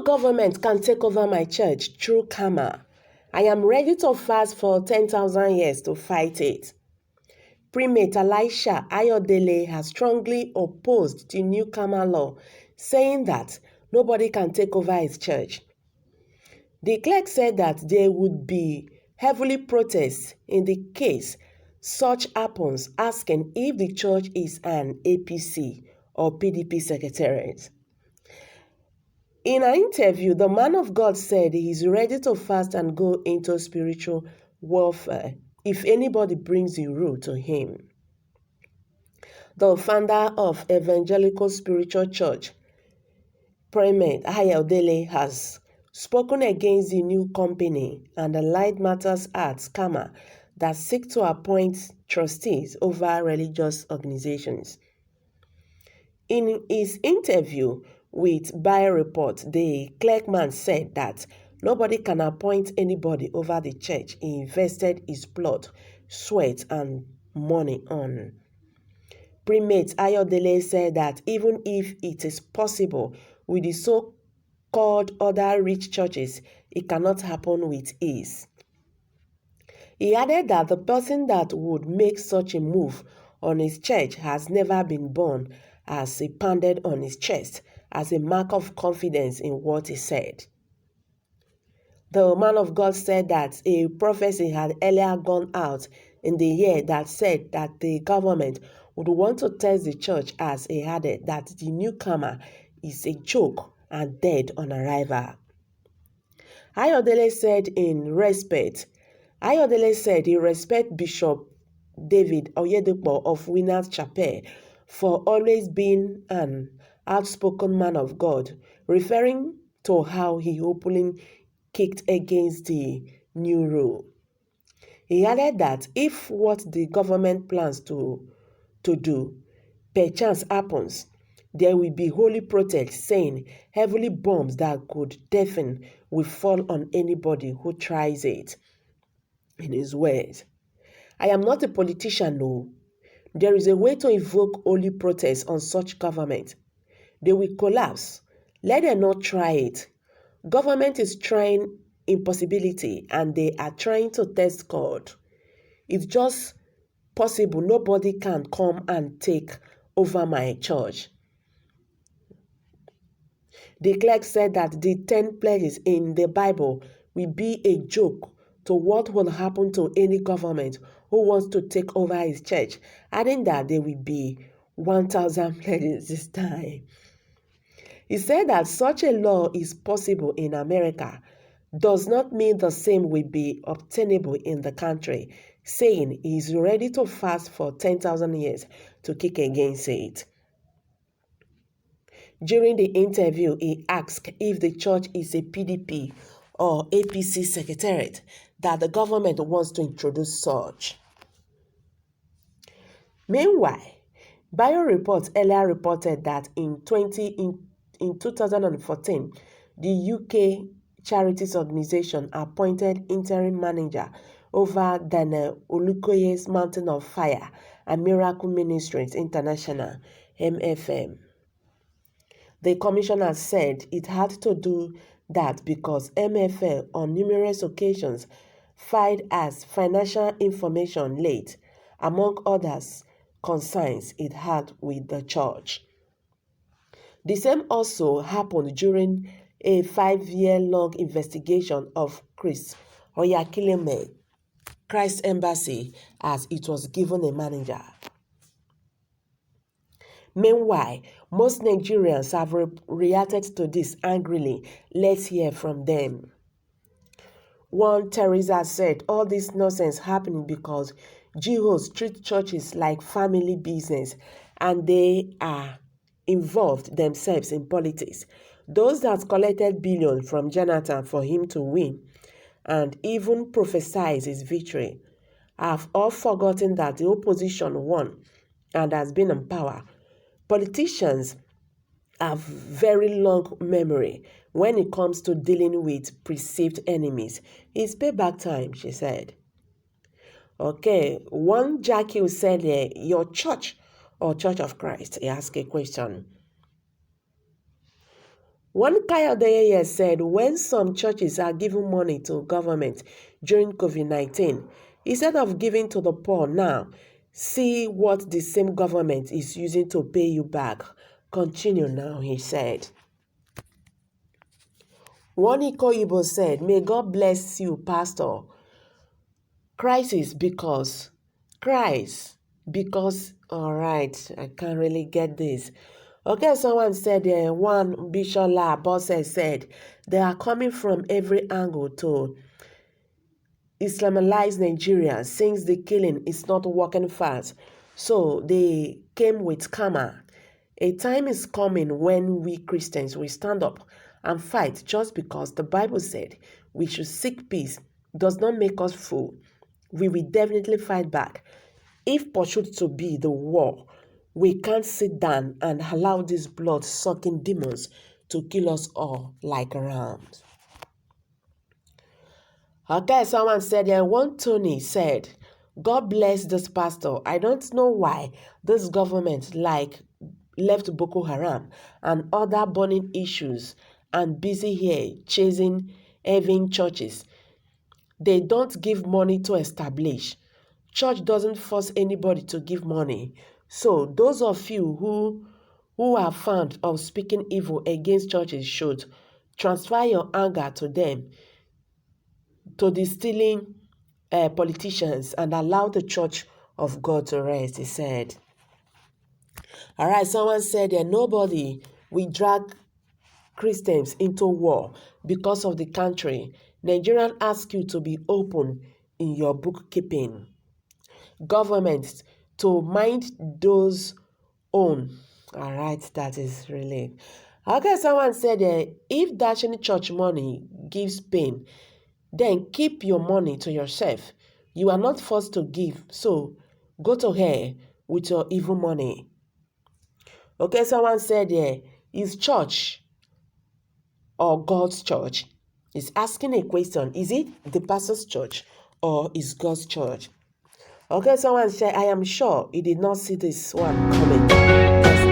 No government can take over my church through Cama. I am ready to fast for 10,000 years to fight it. Primate Elisha Ayodele has strongly opposed the new Cama law, saying that nobody can take over his church. The clerk said that there would be heavily protests in the case such happens, asking if the church is an APC or PDP secretariat. In an interview, the man of God said he is ready to fast and go into spiritual warfare if anybody brings the rule to him. The founder of Evangelical Spiritual Church, Primate Ayodele, has spoken against the new company and Allied Matters at Cama that seek to appoint trustees over religious organizations. In his interview with Bayer Report, the clerkman said that nobody can appoint anybody over the church he invested his blood, sweat, and money on. Primate Ayodele said that even if it is possible with the so-called other rich churches, it cannot happen with ease. He added that the person that would make such a move on his church has never been born, as he pounded on his chest as a mark of confidence in what he said. The man of God said that a prophecy had earlier gone out in the year that said that the government would want to test the church, as he added that the new Cama is a joke and dead on arrival. Ayodele said he respects Bishop David Oyedepo of Winners Chapel for always being an outspoken man of God, referring to how he openly kicked against the new rule. He added that if what the government plans to do perchance happens, there will be holy protests, saying heavily bombs that could deafen will fall on anybody who tries it. In his words, I am not a politician, no. There is a way to evoke holy protests on such government. They will collapse. Let them not try it. Government is trying impossibility and they are trying to test God. It's just possible nobody can come and take over my church. The clerk said that the 10 pledges in the Bible will be a joke to what will happen to any government who wants to take over his church, adding that there will be 1,000 pledges this time. He said that such a law is possible in America does not mean the same will be obtainable in the country, saying he is ready to fast for 10,000 years to kick against it. During the interview, he asked if the church is a PDP or APC secretariat that the government wants to introduce such. Meanwhile, Bayer Report earlier reported that in 2014, the UK Charities Organization appointed interim manager over Daniel Olukoye's Mountain of Fire and Miracle Ministries International, MFM. The commissioner said it had to do that because MFL on numerous occasions filed as financial information late, among others concerns it had with the church. The same also happened during a 5-year-long investigation of Chris Oyakileme, Christ Embassy, as it was given a manager. Meanwhile, most Nigerians have reacted to this angrily. Let's hear from them. One Teresa said all this nonsense happening because GOs treat churches like family business and they are involved themselves in politics. Those that collected billions from Jonathan for him to win and even prophesied his victory have all forgotten that the opposition won and has been in power. Politicians have very long memory when it comes to dealing with perceived enemies. It's payback time, she said. Okay, one Jackie said, your church or Church of Christ? He asked a question. One Kayode said when some churches are giving money to government during COVID-19, instead of giving to the poor now, see what the same government is using to pay you back. Continue now, he said. One Ikoyibo said, may God bless you, Pastor. Christ, because, all right, I can't really get this. Okay, someone said, one Bishola Bose said, they are coming from every angle to Islamize Nigeria since the killing is not working fast. So they came with Cama. A time is coming when we Christians will stand up and fight just because the Bible said we should seek peace does not make us fool. We will definitely fight back. If pursued to be the war, we can't sit down and allow these blood-sucking demons to kill us all like rams. Okay, someone said, one Tony said, God bless this pastor. I don't know why this government left Boko Haram and other burning issues and busy here chasing having churches. They don't give money to establish. Church doesn't force anybody to give money. So those of you who are fond of speaking evil against churches should transfer your anger to them, to the stealing politicians, and allow the church of God to rest, he said. All right, someone said that nobody will drag Christians into war because of the country. Nigerians ask you to be open in your bookkeeping. Governments to mind those own. All right, that is really. Okay, someone said if dashing church money gives pain, then keep your money to yourself. You are not forced to give, so go to hell with your evil money. Okay, someone said is church or God's church? Is asking a question. Is it the pastor's church or is God's church? Okay, someone said, I am sure he did not see this one coming.